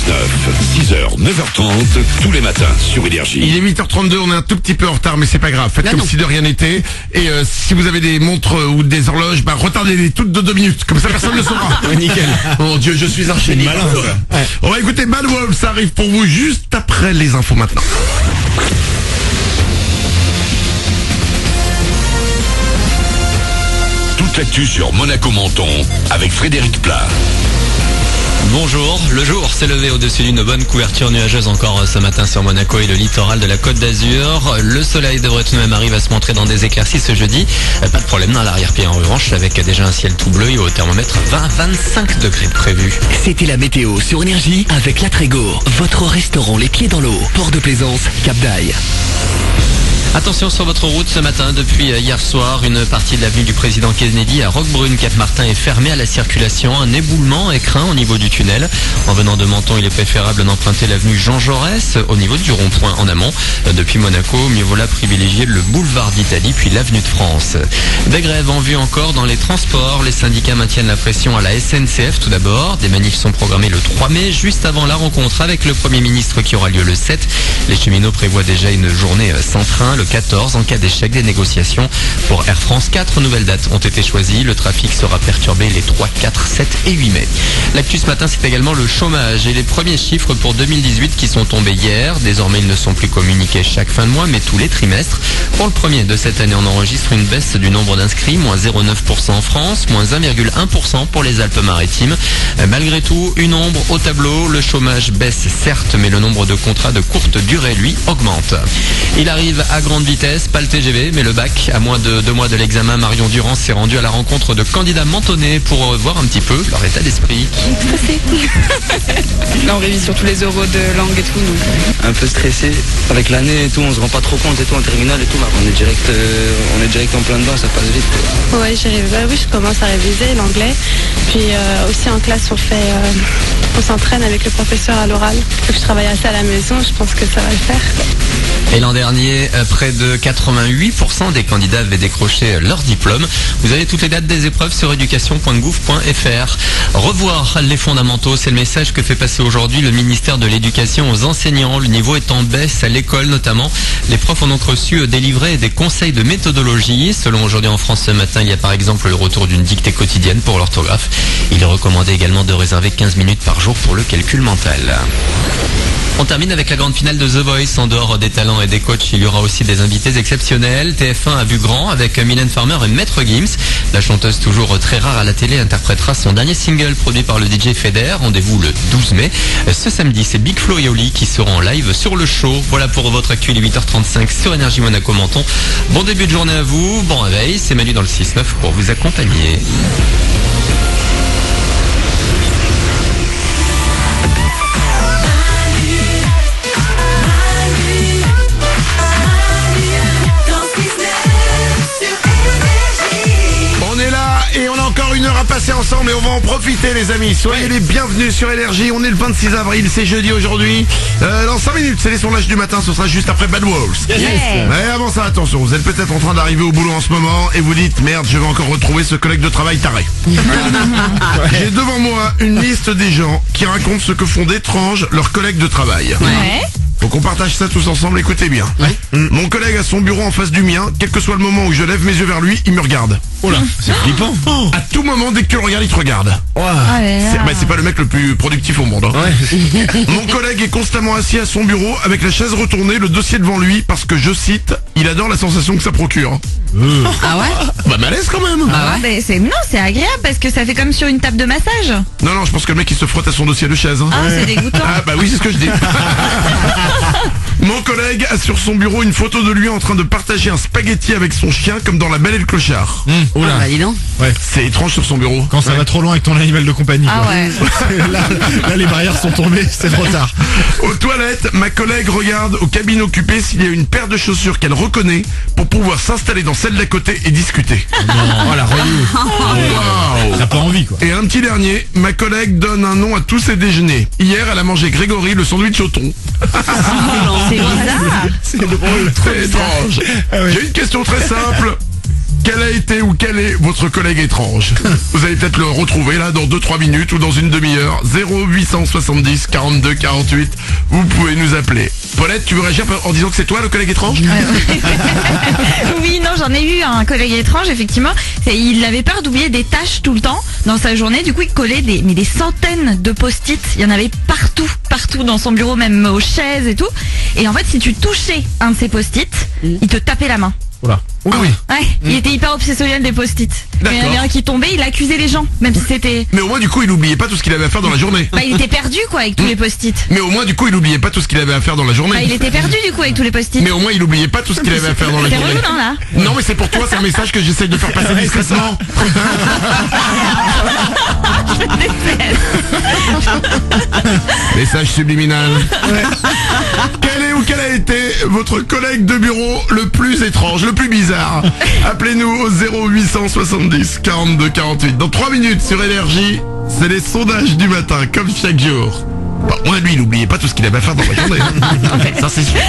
6h, 9h30, tous les matins sur Énergie. Il est 8h32, on est un tout petit peu en retard, mais c'est pas grave. Faites comme si de rien n'était. Et si vous avez des montres ou des horloges, retardez-les toutes de 2 minutes. Comme ça, personne ne le saura. Nickel. Mon Dieu, je suis un génie. Malin, ça. Ouais. On va écouter Bad Wolves, ça arrive pour vous juste après les infos maintenant. Toute l'actu sur Monaco-Menton avec Frédéric Plat. Bonjour, le jour s'est levé au-dessus d'une bonne couverture nuageuse encore ce matin sur Monaco et le littoral de la Côte d'Azur. Le soleil devrait tout de même arriver à se montrer dans des éclaircies ce jeudi. Pas de problème dans l'arrière-pied en revanche, avec déjà un ciel tout bleu et au thermomètre 20-25 degrés prévus. C'était la météo sur Énergie avec La Trégo, votre restaurant les pieds dans l'eau, Port de Plaisance, Cap d'Aille. Attention sur votre route ce matin, depuis hier soir, une partie de l'avenue du président Kennedy à Roquebrune, Cap-Martin est fermée à la circulation. Un éboulement est craint au niveau du tunnel. En venant de Menton, il est préférable d'emprunter l'avenue Jean Jaurès au niveau du rond-point en amont. Depuis Monaco, mieux vaut privilégier le boulevard d'Italie puis l'avenue de France. Des grèves en vue encore dans les transports. Les syndicats maintiennent la pression à la SNCF tout d'abord. Des manifs sont programmés le 3 mai, juste avant la rencontre avec le Premier ministre qui aura lieu le 7. Les cheminots prévoient déjà une journée sans train le 14 en cas d'échec des négociations. Pour Air France, 4 nouvelles dates ont été choisies. Le trafic sera perturbé les 3, 4, 7 et 8 mai. L'actu ce matin, c'est également le chômage et les premiers chiffres pour 2018 qui sont tombés hier. Désormais, ils ne sont plus communiqués chaque fin de mois, mais tous les trimestres. Pour le premier de cette année, on enregistre une baisse du nombre d'inscrits, moins 0,9% en France, moins 1,1% pour les Alpes-Maritimes. Malgré tout, une ombre au tableau. Le chômage baisse certes, mais le nombre de contrats de courte durée, lui, augmente. Il arrive à grande vitesse, pas le TGV, mais le bac. À moins de 2 mois de l'examen, Marion Durand s'est rendue à la rencontre de candidats mentonnais pour voir un petit peu leur état d'esprit. Stressé. Là, on révise sur tous les oraux de langue et tout. Donc... Un peu stressé. Avec l'année et tout, on se rend pas trop compte et tout en terminale et tout. On est direct en plein dedans, ça passe vite. Ouais, oui, je commence à réviser l'anglais. Puis aussi en classe, on s'entraîne avec le professeur à l'oral. Je travaille assez à la maison, je pense que ça va le faire. Et l'an dernier, près de 88% des candidats avaient décroché leur diplôme. Vous avez toutes les dates des épreuves sur education.gouv.fr. Revoir les fondamentaux, c'est le message que fait passer aujourd'hui le ministère de l'Éducation aux enseignants. Le niveau est en baisse à l'école notamment. Les profs ont donc reçu délivrer des conseils de méthodologie. Selon Aujourd'hui en France ce matin, il y a par exemple le retour d'une dictée quotidienne pour l'orthographe. Il est recommandé également de réserver 15 minutes par jour pour le calcul mental. On termine avec la grande finale de The Voice. En dehors des talents et des coachs, il y aura aussi des invités exceptionnels. TF1 a vu grand avec Mylène Farmer et Maître Gims. La chanteuse, toujours très rare à la télé, interprétera son dernier single produit par le DJ Feder. Rendez-vous le 12 mai. Ce samedi, c'est Big Flo et Oli qui seront en live sur le show. Voilà pour votre actu, il est 8h35 sur Énergie Monaco-Menton. Bon début de journée à vous, bon réveil, c'est Manu dans le 6-9 pour vous accompagner. À passer ensemble et on va en profiter les amis. Soyez les bienvenus sur Énergie. On est le 26 avril, c'est jeudi aujourd'hui. Dans 5 minutes, c'est les sondages du matin, ce sera juste après Bad Wolves. Mais avant ça, attention, vous êtes peut-être en train d'arriver au boulot en ce moment et vous dites merde, je vais encore retrouver ce collègue de travail taré. J'ai devant moi une liste des gens qui racontent ce que font d'étranges leurs collègues de travail. Ouais. Faut qu'on partage ça tous ensemble, écoutez bien. Mon collègue a son bureau en face du mien, quel que soit le moment où je lève mes yeux vers lui, il me regarde. Oh là, c'est flippant. À tout moment, dès que tu le regardes, il te regarde. C'est pas le mec le plus productif au monde. Mon collègue est constamment assis à son bureau avec la chaise retournée, le dossier devant lui, parce que, je cite, il adore la sensation que ça procure. Ah ouais? Malaise quand même. Ah ouais? C'est agréable parce que ça fait comme sur une table de massage. Non, je pense que le mec il se frotte à son dossier de chaise. Ah, c'est dégoûtant. Ah bah oui, c'est ce que je dis. Mon collègue a sur son bureau une photo de lui en train de partager un spaghetti avec son chien comme dans La Belle et le Clochard. Oula. Dis donc. Ouais. C'est étrange sur son bureau. Quand ça va trop loin avec ton animal de compagnie. Ah quoi. ouais. là, les barrières sont tombées, c'est trop tard. Aux toilettes, ma collègue regarde aux cabines occupées s'il y a une paire de chaussures qu'elle reconnaît pour pouvoir s'installer dans celle d'à côté et discuter. Oh la relou. T'as pas envie quoi. Et un petit dernier, ma collègue donne un nom à tous ses déjeuners. Hier, elle a mangé Grégory le sandwich au thon. C'est bizarre. C'est drôle. Très étrange. Ah ouais. J'ai une question très simple. Quel a été ou quel est votre collègue étrange? Vous allez peut-être le retrouver là dans 2-3 minutes ou dans une demi-heure. 0870 42 48. Vous pouvez nous appeler. Paulette, tu veux réagir en disant que c'est toi le collègue étrange? Oui, non, j'en ai eu un collègue étrange, effectivement. Il avait peur d'oublier des tâches tout le temps dans sa journée. Du coup, il collait des centaines de post-it. Il y en avait partout dans son bureau, même aux chaises et tout. Et en fait, si tu touchais un de ces post-it, il te tapait la main. Voilà. Oui, oui. Ouais, il était hyper obsessionnel des post-it. Mais il y en avait un qui tombait, il accusait les gens, même si c'était... Mais au moins du coup il oubliait pas tout ce qu'il avait à faire dans la journée. Bah, il était perdu quoi avec tous les post-it. Mais au moins du coup il oubliait pas tout ce qu'il avait à faire dans la journée. Bah, il était perdu du coup avec tous les post-it. Mais au moins il oubliait pas tout ce qu'il avait à faire dans la C'est journée. relou, non, là? Non mais c'est pour toi, c'est un message que j'essaye de faire passer discrètement. Message subliminal. Quel est ou quel a été votre collègue de bureau le plus étrange, le plus bizarre? Appelez-nous au 0870 42 48. Dans 3 minutes sur Énergie, c'est les sondages du matin, comme chaque jour. Bon, moi lui, il n'oubliait pas tout ce qu'il avait à faire dans la journée. Ça c'est sûr.